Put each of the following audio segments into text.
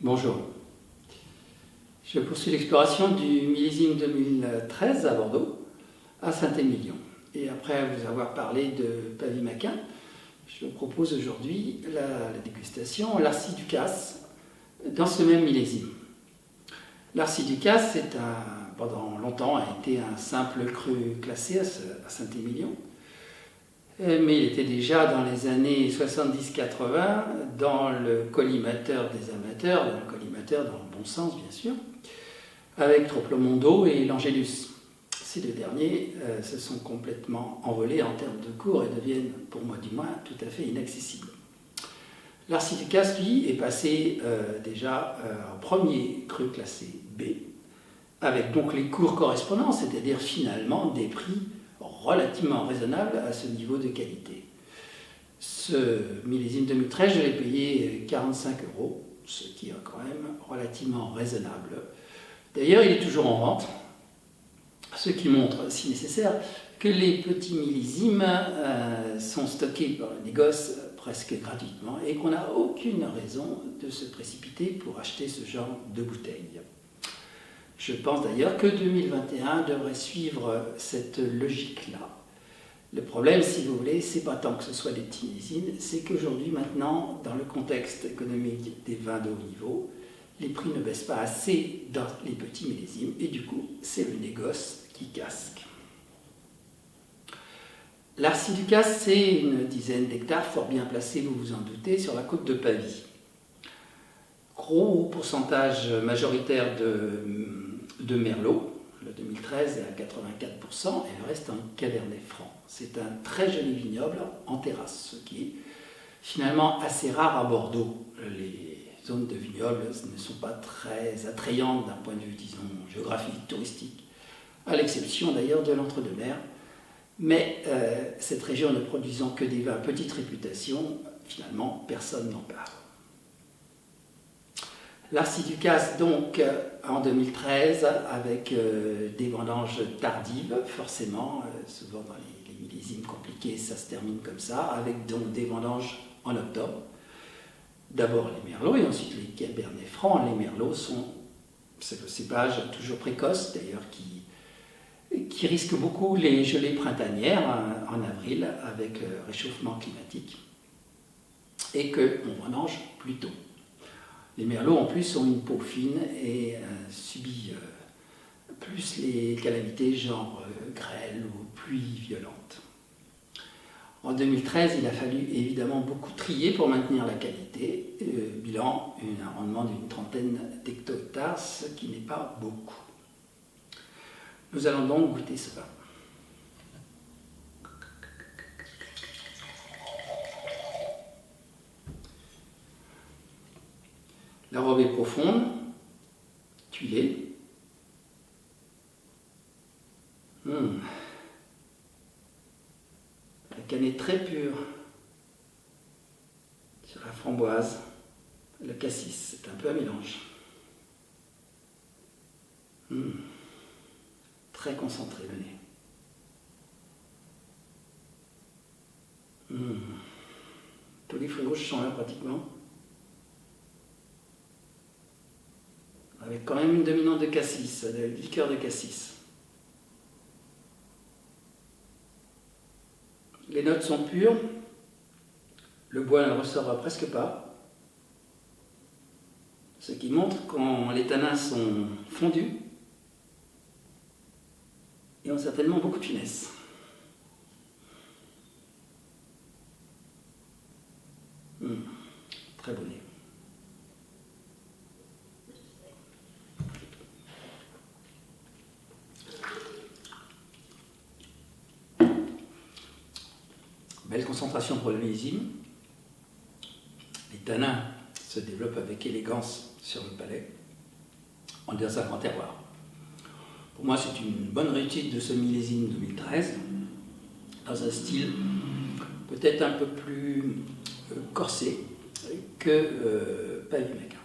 Bonjour. Je poursuis l'exploration du millésime 2013 à Bordeaux, à Saint-Émilion. Et après vous avoir parlé de Pavie-Maquin, je vous propose aujourd'hui la dégustation l'Arcis du Casse dans ce même millésime. L'Arcis du Casse, pendant longtemps, a été un simple cru classé à Saint-Émilion. Mais il était déjà dans les années 70-80 dans le collimateur des amateurs, dans le collimateur dans le bon sens bien sûr, avec Troplot-Mondo et l'Angélus. Ces deux derniers se sont complètement envolés en termes de cours et deviennent, pour moi du moins, tout à fait inaccessibles. L'Arcis du Casse, lui, est passé déjà en premier cru classé B, avec donc les cours correspondants, c'est-à-dire finalement des prix relativement raisonnable à ce niveau de qualité. Ce millésime 2013, je l'ai payé 45 €, ce qui est quand même relativement raisonnable. D'ailleurs, il est toujours en vente, ce qui montre, si nécessaire, que les petits millésimes sont stockés par le négoce presque gratuitement et qu'on n'a aucune raison de se précipiter pour acheter ce genre de bouteilles. Je pense d'ailleurs que 2021 devrait suivre cette logique-là. Le problème, si vous voulez, c'est pas tant que ce soit des petits millésimes, c'est qu'aujourd'hui, maintenant, dans le contexte économique des vins de haut niveau, les prix ne baissent pas assez dans les petits millésimes et du coup, c'est le négoce qui casque. L'Arcis du Casse, c'est une dizaine d'hectares, fort bien placés, vous vous en doutez, sur la côte de Pavie. Gros pourcentage majoritaire de Merlot, le 2013 est à 84% et le reste en Cabernet Franc. C'est un très joli vignoble en terrasse, ce qui est finalement assez rare à Bordeaux. Les zones de vignobles ne sont pas très attrayantes d'un point de vue, disons, géographique, touristique, à l'exception d'ailleurs de l'Entre-deux-Mers. Mais cette région ne produisant que des vins à petite réputation, finalement, personne n'en parle. L'Arcis du Casse, donc, en 2013, avec des vendanges tardives, forcément, souvent dans les millésimes compliqués, ça se termine comme ça, avec donc des vendanges en octobre. D'abord les merlots et ensuite les cabernets francs. Les merlots c'est le cépage toujours précoce, d'ailleurs, qui risque beaucoup les gelées printanières en avril, avec le réchauffement climatique, et qu'on vendange plus tôt. Les merlots, en plus, ont une peau fine et subissent plus les calamités genre grêle ou pluie violente. En 2013, il a fallu évidemment beaucoup trier pour maintenir la qualité. Bilan, un rendement d'une trentaine d'hecto-hectares, ce qui n'est pas beaucoup. Nous allons donc goûter ce vin. La robe est profonde, tuilée. La canne est très pure. Sur la framboise, le cassis, c'est un peu un mélange. Très concentré le nez. Tous les fruits rouges sont là pratiquement. Avec quand même une dominante de cassis, de liqueur de cassis. Les notes sont pures, le bois ne ressort presque pas, ce qui montre quand les tanins sont fondus et ont certainement beaucoup de finesse. Très beau nez. Belle concentration pour le millésime. Les tanins se développent avec élégance sur le palais. On est dans un grand terroir. Pour moi, c'est une bonne réussite de ce millésime 2013, dans un style peut-être un peu plus corsé que Pavie-Maquin.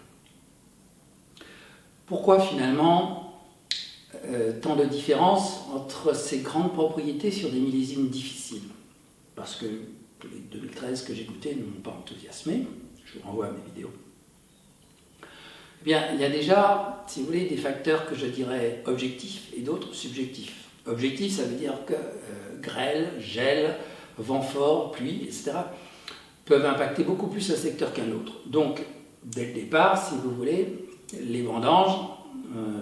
Pourquoi finalement tant de différence entre ces grandes propriétés sur des millésimes difficiles? Parce que les 2013 que j'ai goûtés ne m'ont pas enthousiasmé. Je vous renvoie à mes vidéos. Eh bien, il y a déjà, si vous voulez, des facteurs que je dirais objectifs et d'autres subjectifs. Objectif, ça veut dire que grêle, gel, vent fort, pluie, etc. peuvent impacter beaucoup plus un secteur qu'un autre. Donc, dès le départ, si vous voulez, les vendanges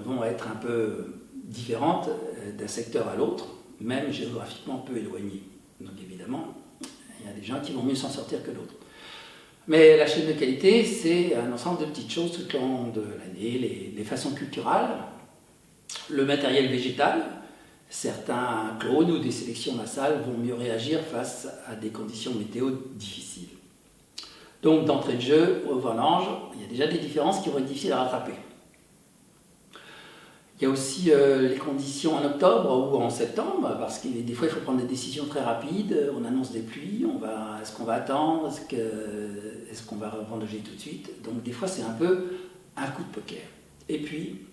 vont être un peu différentes d'un secteur à l'autre, même géographiquement peu éloignées. Donc évidemment, il y a des gens qui vont mieux s'en sortir que d'autres. Mais la chaîne de qualité, c'est un ensemble de petites choses tout au long de l'année, les façons culturales, le matériel végétal. Certains clones ou des sélections massales vont mieux réagir face à des conditions météo difficiles. Donc d'entrée de jeu, aux vendanges, il y a déjà des différences qui vont être difficiles à rattraper. Il y a aussi les conditions en octobre ou en septembre, parce que des fois il faut prendre des décisions très rapides, on annonce des pluies, est-ce qu'on va attendre, est-ce qu'on va vendanger tout de suite. Donc des fois c'est un peu un coup de poker. Et puis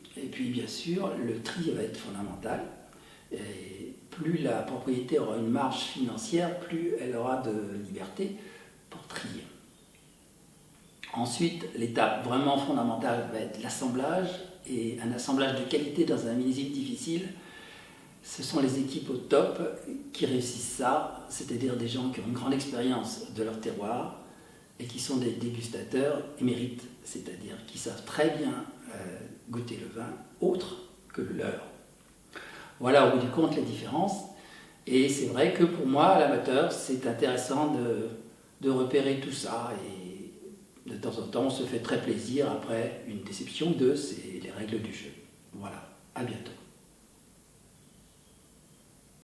bien sûr, le tri va être fondamental. Et plus la propriété aura une marge financière, plus elle aura de liberté pour trier. Ensuite, l'étape vraiment fondamentale va être l'assemblage, et un assemblage de qualité dans un millésime difficile, ce sont les équipes au top qui réussissent ça, c'est-à-dire des gens qui ont une grande expérience de leur terroir et qui sont des dégustateurs émérites, c'est-à-dire qui savent très bien goûter le vin autre que le leur. Voilà au bout du compte la différence, et c'est vrai que pour moi, l'amateur, c'est intéressant de repérer tout ça, et de temps en temps, on se fait très plaisir après une déception c'est les règles du jeu. Voilà, à bientôt.